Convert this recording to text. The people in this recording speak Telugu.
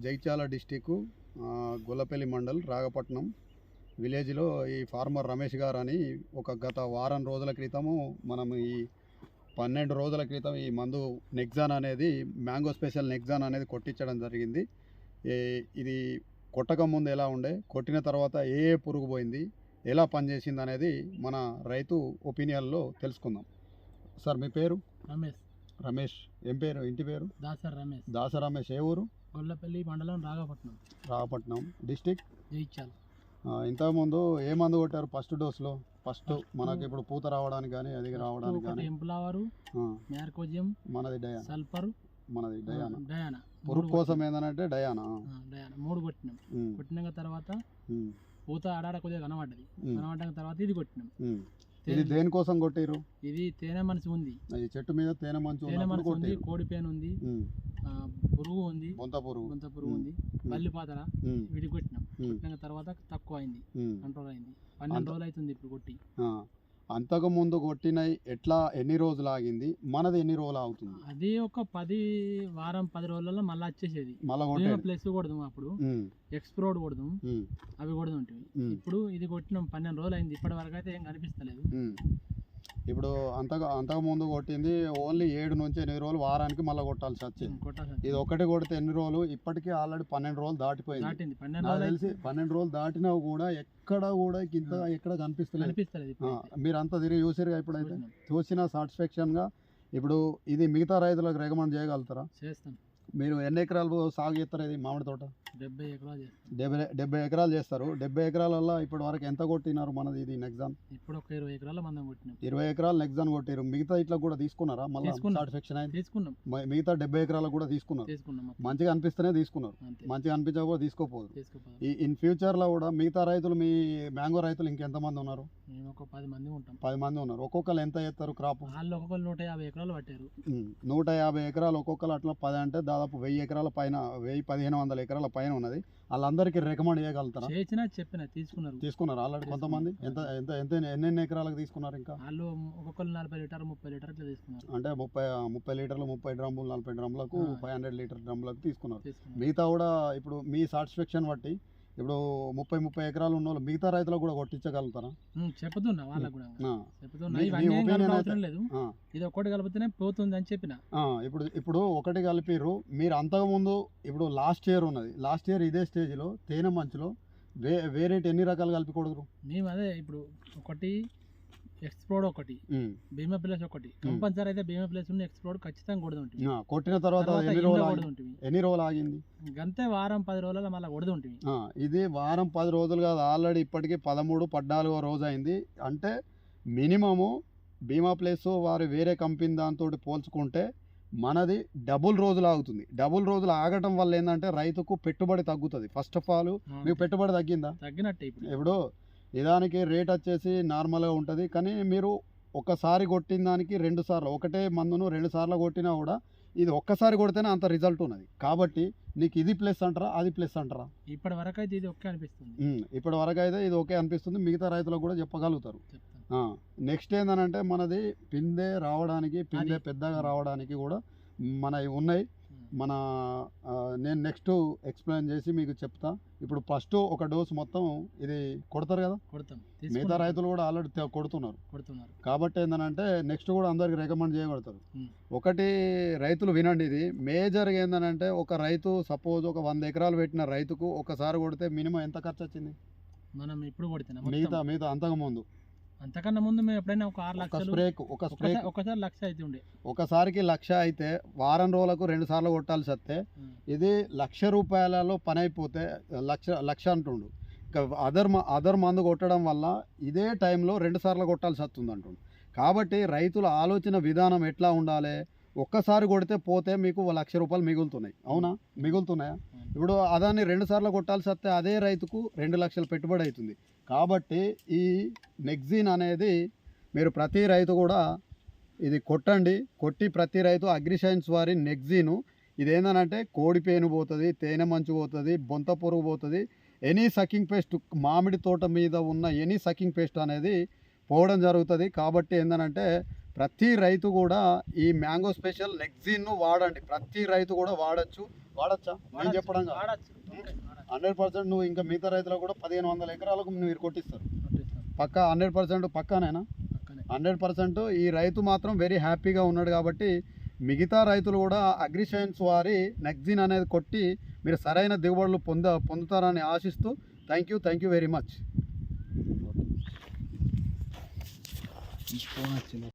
జైత్యాల డిస్టిక్ గొల్లపల్లి మండల్ రాగపట్నం విలేజ్లో ఈ ఫార్మర్ రమేష్ గారు అని గత వారం రోజుల క్రితము మనం ఈ 12 రోజుల క్రితం ఈ మందు నెక్సాన్ అనేది మ్యాంగో స్పెషల్ నెక్సాన్ అనేది కొట్టించడం జరిగింది. ఇది కొట్టక ముందు ఎలా ఉండే, కొట్టిన తర్వాత ఏ పురుగు పోయింది, ఎలా పనిచేసింది అనేది మన రైతు ఒపీనియన్లో తెలుసుకుందాం. సార్ మీ పేరు? రమేష్. ఏం పేరు? ఇంటి పేరు? దాస రమేష్. ఏ ఊరు? గొల్లపల్లి మండలం రాగపట్నం డిస్టిక్ జైత్యాల. ఇంతకుముందు ఏ మందు కొట్టారు ఫస్ట్ డోస్లో? ఫస్ట్ మనకి ఇప్పుడు పూత రావడానికి కానీ అది రావడానికి కానీ ఎంపులవారు, మ్యార్కోజియం, మనది డయానా, సల్ఫర్, మనది డయానా. పురుగు కోసం ఏంటంటే డయానా 3 కొట్టినాం. కొట్టినాక తర్వాత పూత ఆడాడ కొద్దిగా కనబడ్డ తర్వాత ఇది కొట్టినాం. ఇది దేనికోసం కొట్టిరు? ఇది తేనె మనసు ఉంది, ఈ చెట్టు మీద తేనె మనసు ఉంది, కోడి పేను ఉంది, పురుగు ఉంది, బొంత పురుగు ఉంది, బల్లి పాతర, వీటి కొట్టినాం. కొట్టినాక తర్వాత తక్కువ అయింది, కంట్రోల్ అయింది. 12 రోజులు అవుతుంది ఇప్పుడు కొట్టి. అంతకు ముందు కొట్టినవి ఎన్ని రోజులు ఆగింది? మనది ఎన్ని రోజులు అవుతుంది? అది ఒక 10 రోజులలో మళ్ళీ వచ్చేసేది. ప్లస్ కొడదాం, అప్పుడు ఎక్స్ప్రోడ్ కొడదాం, అవి కొడదాం ఉంటుంది. ఇప్పుడు ఇది కొట్టినాం 12 రోజులు అయింది, ఇప్పటి వరకు అయితే ఏం కనిపిస్తలేదు. ఇప్పుడు అంతకు ముందు కొట్టింది ఓన్లీ 7 నుంచి 8 రోజులు, వారానికి మళ్ళీ కొట్టాల్సి వచ్చింది. ఇది ఒకటి కొడితే ఎన్ని రోజులు? ఇప్పటికీ ఆల్రెడీ 12 రోజులు దాటిపోయింది. తెలిసి 12 రోజులు దాటినా కూడా ఎక్కడ కనిపిస్తలేదు. మీరు అంతా తిరిగి చూసారుగా, ఇప్పుడైతే చూసిన సాటిస్ఫాక్షన్గా. ఇప్పుడు ఇది మిగతా రైతులకు రికమెండ్ చేయగలుగుతారా? చేస్తాను. మీరు ఎన్ని ఎకరాలు సాగు చేస్తారు? ఇది మామిడి తోట 70 ఎకరాలు. 70 ఎకరాలు చేస్తారు. 70 ఎకరాలలో ఇప్పటి వరకు ఎంత కొట్టినారు మనది ఇది నెక్సాన్? ఇప్పుడు ఒక 20 ఎకరాల మందం కొట్టినాం. 20 ఎకరాలు నెక్సాన్ కొట్టారు. మిగతా ఇట్లా కూడా తీసుకున్నారా? మళ్ళీ సాటిస్ఫాక్షన్ అయింది? తీసుకున్నాం. మిగతా 70 ఎకరాలకు కూడా తీసుకున్నారు. మంచిగా అనిపిస్తేనే తీసుకున్నారు, మంచిగా అనిపించకపోతే తీసుకోపోదు. ఇన్ ఫ్యూచర్లో కూడా మిగతా రైతులు, మీ మ్యాంగో రైతులు ఇంకెంతమంది ఉన్నారు? మేము ఒక 10 మంది ఉంటాం. 10 మంది ఉన్నారు. ఒక్కొక్కరు ఎంత చేస్తారు క్రాప్? వాళ్ళు ఒక్కొక్కరు 150 ఎకరాలు పట్టారు. 150 ఎకరాలు ఒక్కొక్కరు, అట్లా 10 అంటే దాదాపు 1000 ఎకరాల పైన, 1500 ఎకరాల పైన ఉన్నది. వాళ్ళందరికీ రికమెండ్ చేయగలుగుతారా? తీసుకున్నారు ఆల్రెడీ కొంతమంది. ఎన్ని ఎకరాలకు తీసుకున్నారు? ఇంకా వాళ్ళు ఒక్కొక్కరు 40 లీటర్ 30 లీటర్ తీసుకున్నారు. అంటే 30 లీటర్లు, 30 డ్రమ్ములు, 40 డ్రమ్ములకు 500 లీటర్ డ్రమ్ములకు తీసుకున్నారు. మిగతా కూడా ఇప్పుడు మీ సాటిస్ఫాక్షన్ బట్టి ఇప్పుడు 30 ఎకరాలు ఉన్న వాళ్ళు మిగతా రైతులకు కూడా కొట్టించగలుగుతారా? చెప్తున్నా, వాళ్ళకు కూడా ఇది ఒకటి కలిపితేనే పోతుంది అని చెప్పిన. ఇప్పుడు ఒకటి కలిపిరు. మీరు అంతకుముందు ఇప్పుడు లాస్ట్ ఇయర్ ఉన్నది, లాస్ట్ ఇయర్ ఇదే స్టేజ్లో తేనె మంచులో వేరేటి ఎన్ని రకాలు కలిపి కొడుతురు? మేము అదే ఇప్పుడు ఒకటి ఎక్స్ప్లోడ్, ఒకటి బీమా ప్లేస్, ఒకటి కంపల్సరీ అయితే బీమా ప్లేస్ ఉన్న ఎక్స్ప్లోడ్ ఖచ్చితంగా కొడుతుంటుంది. కొట్టిన తర్వాత ఎన్ని రోజులు ఆగింది? అంతే వారం 10 రోజుల మళ్ళీ కొడుతుంటుంది. ఇది వారం 10 రోజులు కాదు, ఆల్రెడీ ఇప్పటికీ 13, 14వ రోజు అయింది. అంటే మినిమము బీమా ప్లేస్ వారు వేరే కంపెనీ దాంతో పోల్చుకుంటే మనది డబుల్ రోజులు ఆగుతుంది. డబుల్ రోజులు ఆగటం వల్ల ఏంటంటే రైతుకు పెట్టుబడి తగ్గుతుంది. ఫస్ట్ ఆఫ్ ఆల్ మీకు పెట్టుబడి తగ్గినట్టే. ఇప్పుడు నిదానికి రేట్ వచ్చేసి నార్మల్గా ఉంటుంది, కానీ మీరు ఒక్కసారి కొట్టిన దానికి 2 సార్లు, ఒకటే మందును 2 సార్లు కొట్టినా కూడా ఇది ఒక్కసారి కొడితేనే అంత రిజల్ట్ ఉన్నది. కాబట్టి నీకు ఇది ప్లస్ అంటారా, అది ప్లస్ అంటారా? ఇప్పటి వరకు అయితే ఇది ఓకే అనిపిస్తుంది. ఇప్పటి వరకు అయితే ఇది ఓకే అనిపిస్తుంది. మిగతా రైతులకు కూడా చెప్పగలుగుతారు. నెక్స్ట్ ఏంటంటే మనది పిందె రావడానికి, పిందె పెద్దగా రావడానికి కూడా మనవి ఉన్నాయి. నేను నెక్స్ట్ ఎక్స్ప్లెయిన్ చేసి మీకు చెప్తా. ఇప్పుడు ఫస్ట్ ఒక డోస్ మొత్తం ఇది కొడతారు కదా, మిగతా రైతులు కూడా ఆల్రెడీ కొడుతున్నారు. కాబట్టి ఏంటంటే నెక్స్ట్ కూడా అందరికి రికమెండ్ చేయగలుగుతారు. ఒకటి రైతులు వినండి, ఇది మేజర్గా ఏంటంటే ఒక రైతు సపోజ్ ఒక 100 ఎకరాలు పెట్టిన రైతుకు ఒకసారి కొడితే మినిమం ఎంత ఖర్చు వచ్చింది? మనం ఇప్పుడు కొడితే మిగతా అంతకన్నా ముందు మేము ఎప్పుడైనా ఒక 6 లక్షలు ఒకసారి 1,00,000 అయితే ఉండే. ఒకసారికి 1,00,000 అయితే వారం రోజులకు 2 సార్లు కొట్టాల్సి వస్తే ఇది 1,00,000 రూపాయలలో పని అయిపోతే 1,00,000 అంటుండు. ఇంకా అదర్ మందు కొట్టడం వల్ల ఇదే టైంలో 2 సార్లు కొట్టాల్సి వస్తుంది అంటుండు. కాబట్టి రైతుల ఆలోచన విధానం ఎట్లా ఉండాలి? ఒక్కసారి కొడితే పోతే మీకు 1,00,000 రూపాయలు మిగులుతున్నాయి. అవునా? మిగులుతున్నాయా? ఇప్పుడు అదాన్ని 2 సార్లు కొట్టాల్సి వస్తే అదే రైతుకు 2 లక్షలు పెట్టుబడి అవుతుంది. కాబట్టి ఈ నెక్సాన్ అనేది మీరు ప్రతి రైతు కూడా ఇది కొట్టి ప్రతి రైతు అగ్రిసైన్స్ వారి నెక్సాన్ ఇదేంటంటే కోడిపేను పోతుంది, తేనె మంచు పోతుంది, బొంత పురుగు పోతుంది, ఎనీ సకింగ్ పేస్ట్, మామిడి తోట మీద ఉన్న ఎనీ సకింగ్ పేస్ట్ అనేది పోవడం జరుగుతుంది. కాబట్టి ఏంటంటే ప్రతి రైతు కూడా ఈ మ్యాంగో స్పెషల్ నెక్సాన్ను వాడండి. ప్రతి రైతు కూడా వాడచ్చు. వాడచ్చా నేను చెప్పడం వాడచ్చు. 100% నువ్వు ఇంకా మిగతా రైతులకు కూడా 1500 ఎకరాలకు మీరు కొట్టిస్తారు పక్కా 100% పక్కానేనా 100%. ఈ రైతు మాత్రం వెరీ హ్యాపీగా ఉన్నాడు కాబట్టి మిగతా రైతులు కూడా అగ్రిసైన్స్ వారి నెక్జిన్ అనేది కొట్టి మీరు సరైన దిగుబడులు పొందుతారని ఆశిస్తూ థ్యాంక్ యూ వెరీ మచ్.